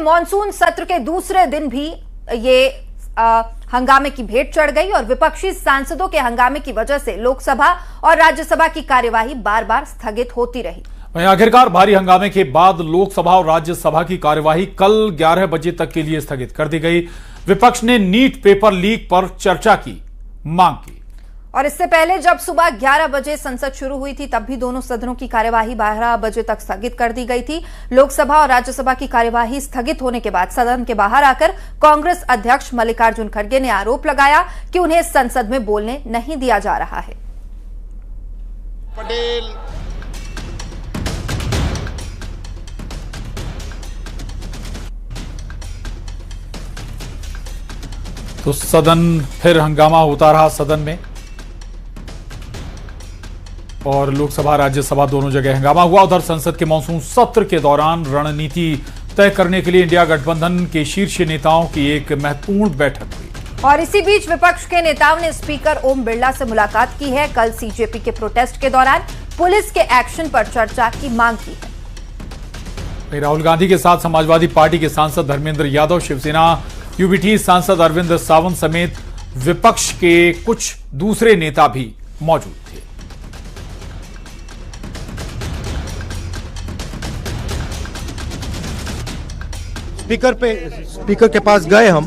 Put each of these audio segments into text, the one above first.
Monsoon सत्र के दूसरे दिन भी ये हंगामे की भेंट चढ़ गई और विपक्षी सांसदों के हंगामे की वजह से लोकसभा और राज्यसभा की कार्यवाही बार बार स्थगित होती रही। वहीं आखिरकार भारी हंगामे के बाद लोकसभा और राज्यसभा की कार्यवाही कल 11 बजे तक के लिए स्थगित कर दी गई। विपक्ष ने नीट पेपर लीक पर चर्चा की मांग की और इससे पहले जब सुबह 11 बजे संसद शुरू हुई थी तब भी दोनों सदनों की कार्यवाही 12 बजे तक स्थगित कर दी गई थी। लोकसभा और राज्यसभा की कार्यवाही स्थगित होने के बाद सदन के बाहर आकर कांग्रेस अध्यक्ष मल्लिकार्जुन खड़गे ने आरोप लगाया कि उन्हें संसद में बोलने नहीं दिया जा रहा है। पटेल तो सदन फिर हंगामा होता रहा सदन में और लोकसभा राज्यसभा दोनों जगह हंगामा हुआ। उधर संसद के मानसून सत्र के दौरान रणनीति तय करने के लिए इंडिया गठबंधन के शीर्ष नेताओं की एक महत्वपूर्ण बैठक हुई और इसी बीच विपक्ष के नेताओं ने स्पीकर ओम बिरला से मुलाकात की है। कल सीजेपी के प्रोटेस्ट के दौरान पुलिस के एक्शन पर चर्चा की मांग की है। राहुल गांधी के साथ समाजवादी पार्टी के सांसद धर्मेंद्र यादव, शिवसेना यूबीटी सांसद अरविंद सावंत समेत विपक्ष के कुछ दूसरे नेता भी मौजूद थे। स्पीकर के पास गए हम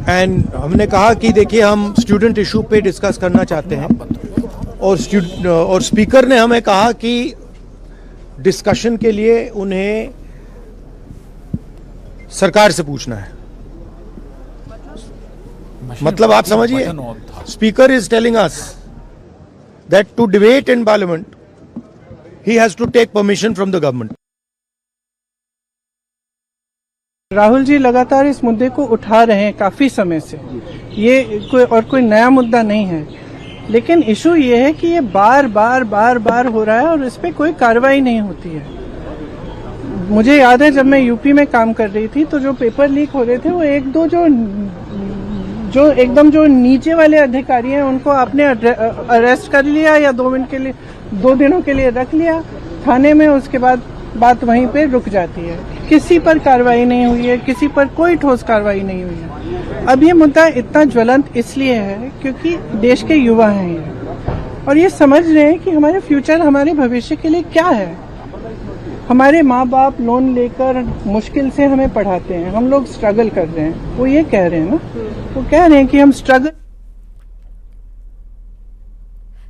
एंड हमने कहा कि देखिए हम स्टूडेंट इशू पे डिस्कस करना चाहते हैं और स्पीकर ने हमें कहा कि डिस्कशन के लिए उन्हें सरकार से पूछना है। मतलब आप समझिए, speaker is telling us that to debate in parliament he has to take permission from the government. Rahul ji लगातार इस मुद्दे को उठा रहे हैं काफी समय से। ये कोई नया मुद्दा नहीं है, लेकिन इशू ये है कि ये बार बार हो रहा है और इस पे कोई कार्रवाई नहीं होती है। मुझे याद है जब मैं यूपी में काम कर रही थी तो जो पेपर लीक हो रहे थे वो एक दो जो एकदम जो नीचे वाले अधिकारी हैं उनको आपने अरेस्ट कर लिया या 2 दिनों के लिए रख लिया थाने में, उसके बाद बात वहीं पे रुक जाती है। किसी पर कार्रवाई नहीं हुई है, किसी पर कोई ठोस कार्रवाई नहीं हुई है। अब ये मुद्दा इतना ज्वलंत इसलिए है क्योंकि देश के युवा हैं ये और ये समझ रहे हैं कि हमारे फ्यूचर, हमारे भविष्य के लिए क्या है। हमारे माँ बाप लोन लेकर मुश्किल से हमें पढ़ाते हैं, हम लोग स्ट्रगल कर रहे हैं। वो ये कह रहे हैं ना, वो कह रहे हैं कि हम स्ट्रगल।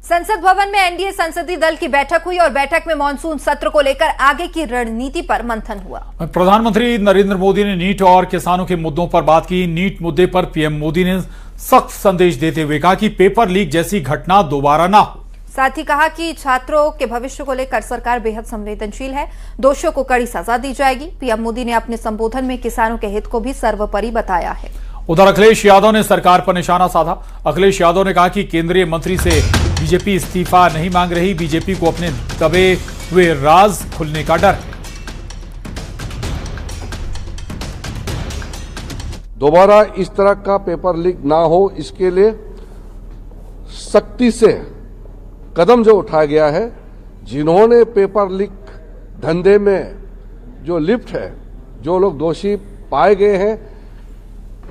संसद भवन में एनडीए संसदीय दल की बैठक हुई और बैठक में मानसून सत्र को लेकर आगे की रणनीति पर मंथन हुआ। प्रधानमंत्री नरेंद्र मोदी ने नीट और किसानों के मुद्दों पर बात की। नीट मुद्दे पर पीएम मोदी ने सख्त संदेश देते हुए कहा कि पेपर लीक जैसी घटना दोबारा ना हो। साथ ही कहा कि छात्रों के भविष्य को लेकर सरकार बेहद संवेदनशील है, दोषियों को कड़ी सजा दी जाएगी। पीएम मोदी ने अपने संबोधन में किसानों के हित को भी सर्वोपरि बताया है। उधर अखिलेश यादव ने सरकार पर निशाना साधा। अखिलेश यादव ने कहा कि केंद्रीय मंत्री से बीजेपी इस्तीफा नहीं मांग रही, बीजेपी को अपने दबे हुए राज खुलने का डर है। दोबारा इस तरह का पेपर लीक ना हो, इसके लिए सख्ती से कदम जो उठाया गया है। जिन्होंने पेपर लीक धंधे में जो लिप्त है, जो लोग दोषी पाए गए हैं,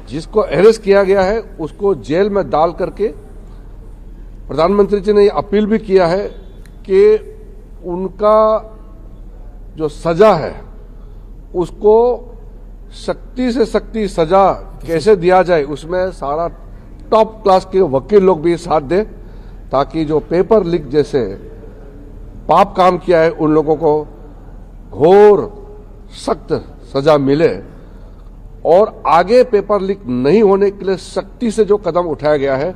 जिसको अरेस्ट किया गया है, उसको जेल में डाल करके प्रधानमंत्री जी ने अपील भी किया है कि उनका जो सजा है उसको सख्ती से सख्ती सजा कैसे दिया जाए, उसमें सारा टॉप क्लास के वकील लोग भी साथ दें, ताकि जो पेपर लीक जैसे पाप काम किया है उन लोगों को घोर सख्त सजा मिले और आगे पेपर लीक नहीं होने के लिए सख्ती से जो कदम उठाया गया है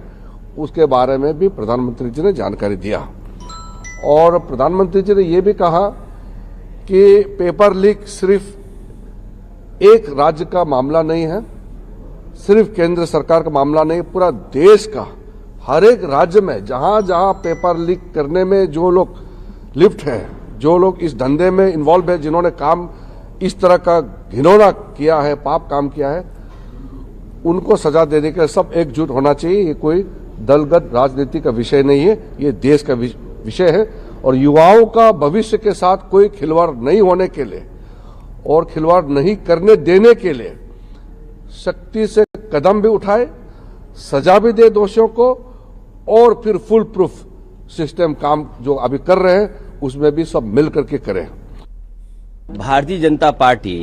उसके बारे में भी प्रधानमंत्री जी ने जानकारी दिया। और प्रधानमंत्री जी ने यह भी कहा कि पेपर लीक सिर्फ एक राज्य का मामला नहीं है, सिर्फ केंद्र सरकार का मामला नहीं, पूरा देश का हर एक राज्य में जहां जहां पेपर लीक करने में जो लोग लिप्त है, जो लोग इस धंधे में इन्वॉल्व है, जिन्होंने काम इस तरह का घिनौना किया है, पाप काम किया है, उनको सजा देने के लिए सब एकजुट होना चाहिए। ये कोई दलगत राजनीति का विषय नहीं है, ये देश का विषय है और युवाओं का भविष्य के साथ कोई खिलवाड़ नहीं होने के लिए और खिलवाड़ नहीं करने देने के लिए सख्ती से कदम भी उठाए, सजा भी दे दोषियों को, और फिर फुल प्रूफ सिस्टम काम जो अभी कर रहे हैं उसमें भी सब मिल करके करें। भारतीय जनता पार्टी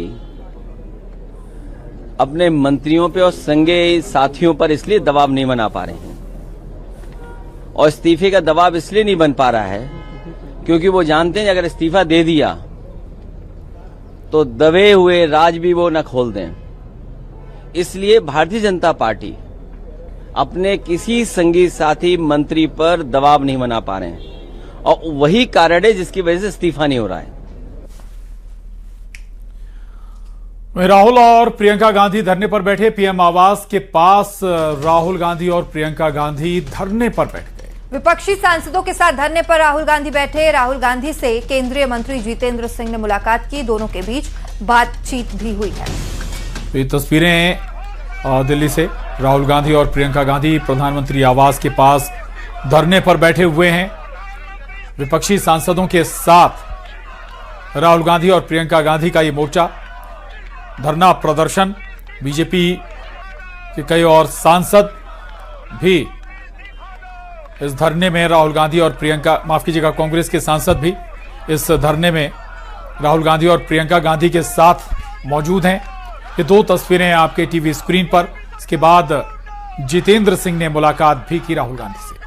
अपने मंत्रियों पे और संगे साथियों पर इसलिए दबाव नहीं बना पा रहे हैं, और इस्तीफे का दबाव इसलिए नहीं बन पा रहा है क्योंकि वो जानते हैं अगर इस्तीफा दे दिया तो दबे हुए राज भी वो न खोल दें। इसलिए भारतीय जनता पार्टी अपने किसी संगी साथी मंत्री पर दबाव नहीं बना पा रहे हैं, और वही कारण है जिसकी वजह से इस्तीफा नहीं हो रहा है। राहुल और प्रियंका गांधी धरने पर बैठे। पीएम आवास के पास राहुल गांधी और प्रियंका गांधी धरने पर बैठ गए। विपक्षी सांसदों के साथ धरने पर राहुल गांधी बैठे। राहुल गांधी से केंद्रीय मंत्री जितेंद्र सिंह ने मुलाकात की। दोनों के बीच बातचीत भी हुई है। तो ये तस्वीरें दिल्ली से राहुल गांधी और प्रियंका गांधी प्रधानमंत्री आवास के पास धरने पर बैठे हुए हैं। विपक्षी सांसदों के साथ राहुल गांधी और प्रियंका गांधी का ये मोर्चा, धरना प्रदर्शन। बीजेपी के कई और सांसद भी इस धरने में राहुल गांधी और प्रियंका, माफ कीजिएगा, कांग्रेस के सांसद भी इस धरने में राहुल गांधी और प्रियंका गांधी के साथ मौजूद हैं। ये दो तस्वीरें आपके टीवी स्क्रीन पर। इसके बाद जितेंद्र सिंह ने मुलाकात भी की राहुल गांधी से।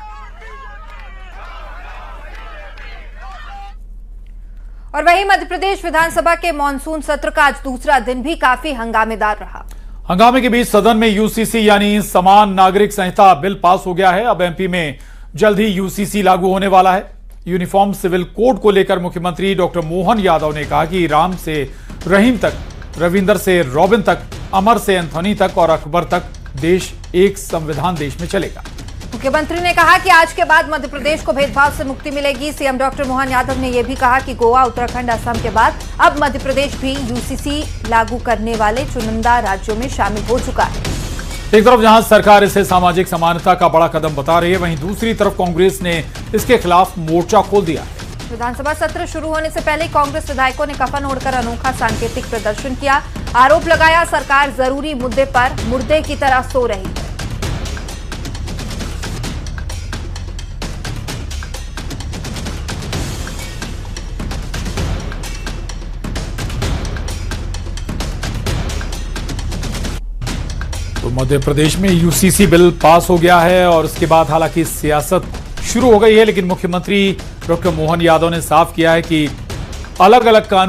और वहीं मध्य प्रदेश विधानसभा के मानसून सत्र का आज दूसरा दिन भी काफी हंगामेदार रहा। हंगामे के बीच सदन में यूसीसी यानी समान नागरिक संहिता बिल पास हो गया है। अब एमपी में जल्द ही यूसीसी लागू होने वाला है। यूनिफॉर्म सिविल कोड को लेकर मुख्यमंत्री डॉक्टर मोहन यादव ने कहा कि राम से रहीम तक, रविंदर से रॉबिन तक, अमर से एंथोनी तक और अकबर तक देश एक संविधान देश में चलेगा। मुख्यमंत्री ने कहा कि आज के बाद मध्य प्रदेश को भेदभाव से मुक्ति मिलेगी। सीएम डॉक्टर मोहन यादव ने यह भी कहा कि गोवा, उत्तराखंड, असम के बाद अब मध्य प्रदेश भी यूसीसी लागू करने वाले चुनिंदा राज्यों में शामिल हो चुका है। एक तरफ जहां सरकार इसे सामाजिक समानता का बड़ा कदम बता रही है, वहीं दूसरी तरफ कांग्रेस ने इसके खिलाफ मोर्चा खोल दिया है। विधानसभा सत्र शुरू होने से पहले कांग्रेस विधायकों ने कफन ओढ़कर अनोखा सांकेतिक प्रदर्शन किया। आरोप लगाया सरकार जरूरी मुद्दे पर मुर्दे की तरह सो रही है। तो मध्य प्रदेश में यूसीसी बिल पास हो गया है और उसके बाद हालांकि सियासत शुरू हो गई है, लेकिन मुख्यमंत्री डॉक्टर मोहन यादव ने साफ किया है कि अलग अलग कानून